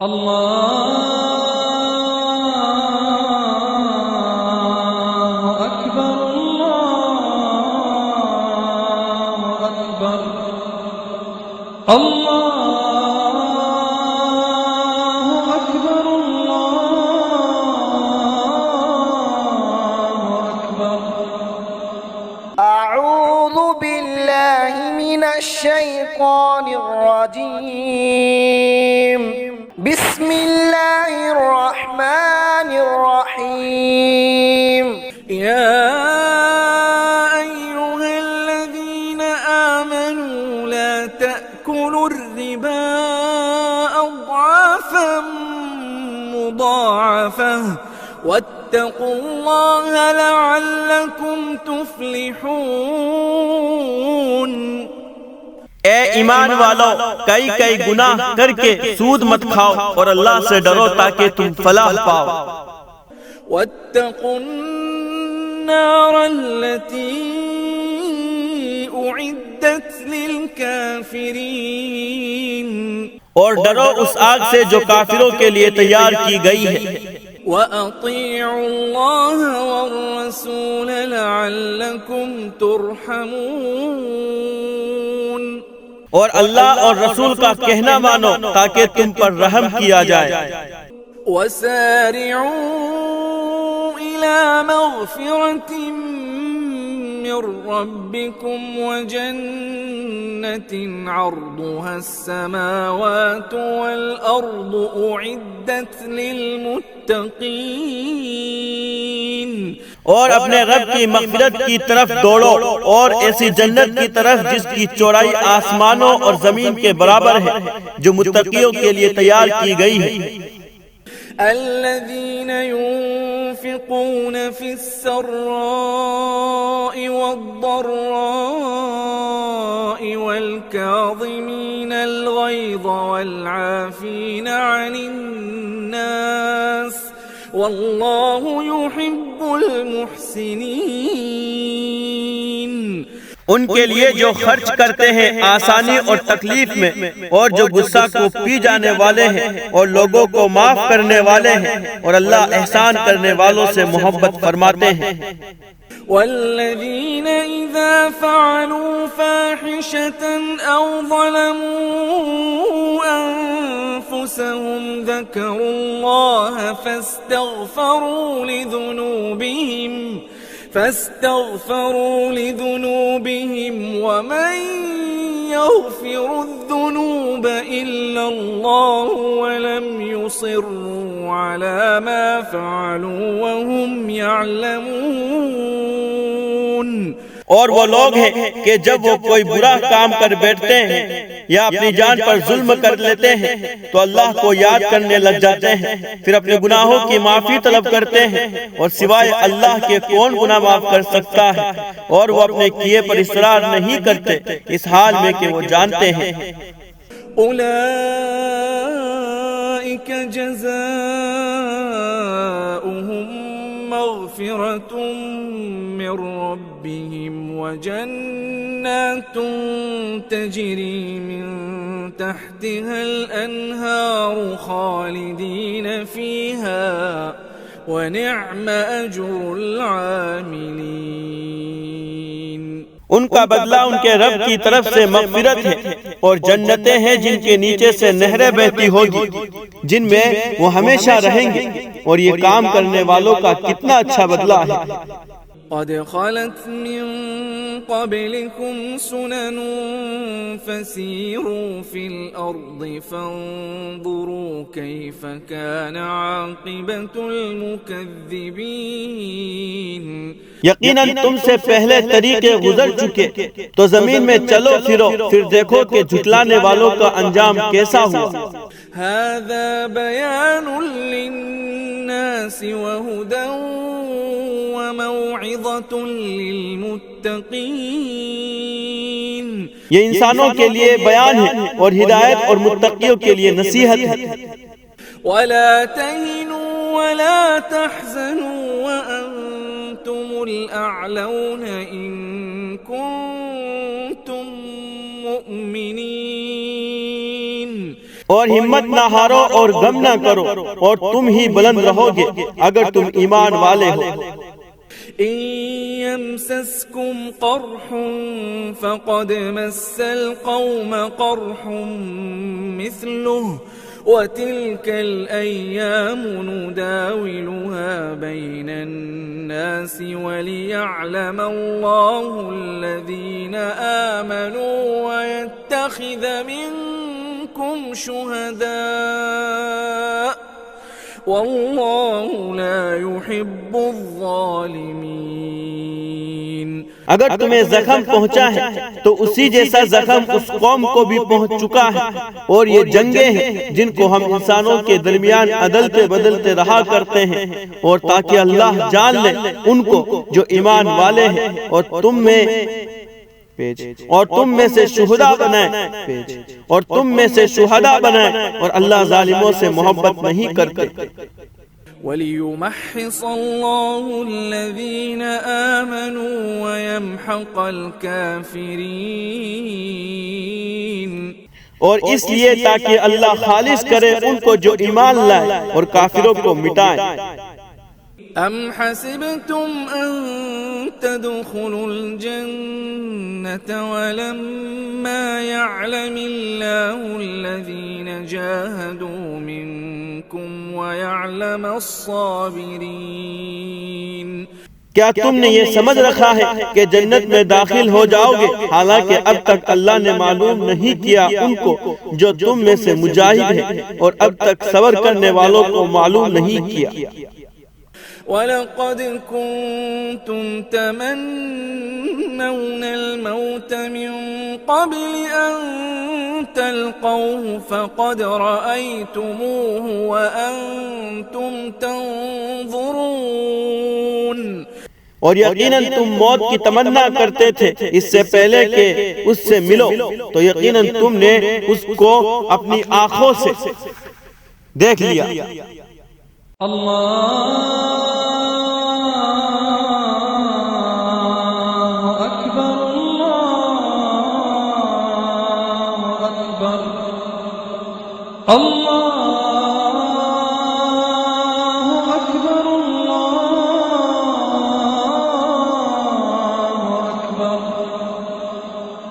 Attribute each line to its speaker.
Speaker 1: الله أكبر الله أكبر الله أكبر الله أكبر.
Speaker 2: أعوذ بالله من الشيطان الرجيم. بسم الله الرحمن الرحيم. يا أيها الذين آمنوا لا تأكلوا الربا أضعافا مضاعفة واتقوا الله لعلكم تفلحون.
Speaker 3: اے ایمان والو، کئی گناہ کر کے سود مت کھاؤ اور اللہ سے ڈرو تاکہ تم فلاح پاؤ.
Speaker 2: واتقوا النار التي أعدت للكافرين.
Speaker 3: اور ڈرو اس آگ سے جو کافروں کے لیے تیار کی گئی ہے.
Speaker 2: وأطيعوا الله والرسول لعلكم ترحمون.
Speaker 3: اور اللہ اور رسول کا کہنا مانو تاکہ تم پر رحم کیا جائے.
Speaker 2: وسارعوا إلى مغفرة من ربكم وجنة عرضها السماوات والأرض أعدت للمتقين.
Speaker 3: اور اپنے رب کی مغفرت کی طرف دوڑو اور ایسی جنت کی طرف جس کی چوڑائی آسمانوں اور زمین کے برابر ہے، جو متقیوں کے لیے تیار کی گئی ہے.
Speaker 2: الذين ينفقون في السراء والضراء والكاظمين الغيظ والعافين عن الناس والله يحب المحسنين.
Speaker 3: ان کے لیے جو خرچ کرتے ہیں آسانی اور تکلیف میں، اور جو غصہ کو پی جانے والے ہیں اور لوگوں کو معاف کرنے والے ہیں، اور اللہ احسان کرنے والوں سے محبت فرماتے ہیں.
Speaker 2: والذين إذا فعلوا فاحشة أو ظلموا أنفسهم ذكروا الله فاستغفروا لذنوبهم ومن يغفر الذنوب إلا الله ولم يصروا على ما فعلوا وهم يعلمون.
Speaker 3: اور وہ لوگ ہیں کہ جب وہ کوئی برا کام کر بیٹھتے ہیں یا اپنی جان پر ظلم کر لیتے ہیں تو اللہ کو یاد کرنے لگ جاتے ہیں، پھر اپنے گناہوں کی معافی طلب کرتے ہیں، اور سوائے اللہ کے کون گناہ معاف کر سکتا ہے، اور وہ اپنے کیے پر اصرار نہیں کرتے اس حال میں کہ وہ جانتے ہیں.
Speaker 2: أولئك جزاؤهم مغفرة من ربهم وجنات تجري من تحتها الأنهار خالدين فيها ونعم أجر العاملين.
Speaker 3: ان کا بدلہ ان کے رب کی طرف سے مغفرت ہے، اور جنتیں ہیں جن کے نیچے سے نہریں بہتی ہوگی، جن میں وہ ہمیشہ رہیں گے، اور یہ کام کرنے والوں کا کتنا اچھا بدلہ ہے.
Speaker 2: قد خلت من قبلكم سنن فسيروا في الأرض فانظروا كيف كان عاقبة المكذبين.
Speaker 3: یقیناً تم سے پہلے طریقے گزر چکے، تو زمین میں چلو پھرو، پھر دیکھو کہ جھٹلانے والوں کا انجام کیسا ہوا.
Speaker 2: هذا بيان للناس وهدى وموعظة للمتقين.
Speaker 3: یہ انسانوں کے لیے بیان ہے اور ہدایت اور متقیوں کے لیے نصیحت ہے.
Speaker 2: ولا تهنوا ولا تحزنوا وأنتم الأعلون إن كنتم مؤمنين.
Speaker 3: اور ہمت نہ ہارو اور غم نہ کرو، اور تم ہی بلند رہو گے اگر تم ایمان والے ہو۔
Speaker 2: إن يمسسكم قرح فقد مس القوم قرح مثله وتلك الأيام نداولها بين الناس وليعلم الله الذين آمنوا ويتخذ منكم شهداء واللہ لا يحب الظالمین۔
Speaker 3: اگر تمہیں زخم پہنچا ہے تو اسی جیسا زخم اس قوم کو بھی پہنچ چکا ہے، اور یہ جنگیں ہیں جن کو ہم انسانوں کے درمیان عدلتے بدلتے رہا کرتے ہیں، اور تاکہ اللہ جان لے ان کو جو ایمان والے ہیں، اور تم میں سے شہداء بنائے، اور تم میں سے شہداء بنائے، اور اللہ ظالموں سے محبت نہیں کرتے۔
Speaker 2: وَلِيُمَحِّصَ اللَّهُ الَّذِينَ آمَنُوا وَيَمْحَقَ الْكَافِرِينَ،
Speaker 3: اور اس لیے تاکہ اللہ خالص کرے ان کو جو ایمان لائے اور کافروں کو مٹائے۔
Speaker 2: ام حسبتم ان تدخلوا الجنة ولما يعلم الله الذين جاهدوا منكم ويعلم الصابرين،
Speaker 3: کیا تم نے یہ سمجھ رکھا ہے کہ جنت میں داخل ہو جاؤ گے، حالانکہ اب تک اللہ نے معلوم نہیں کیا ان کو جو تم میں سے مجاہد ہیں، اور اب تک صبر کرنے والوں کو معلوم نہیں کیا۔
Speaker 2: وَلَقَدْ كُنْتُمْ تَمَنَّوْنَ الْمَوْتَ مِنْ قَبْلِ أَنْ تَلْقَوْهُ فَقَدْ رَأَيْتُمُوهُ وَأَنْتُمْ تَنْظُرُونَ،
Speaker 3: اور یقیناً تم موت کی تمنا کرتے تھے اس سے پہلے کہ اس سے ملو، تو یقیناً تم نے اس کو اپنی آنکھوں سے دیکھ لیا۔
Speaker 1: اللہ اکبر اللہ اکبر اللہ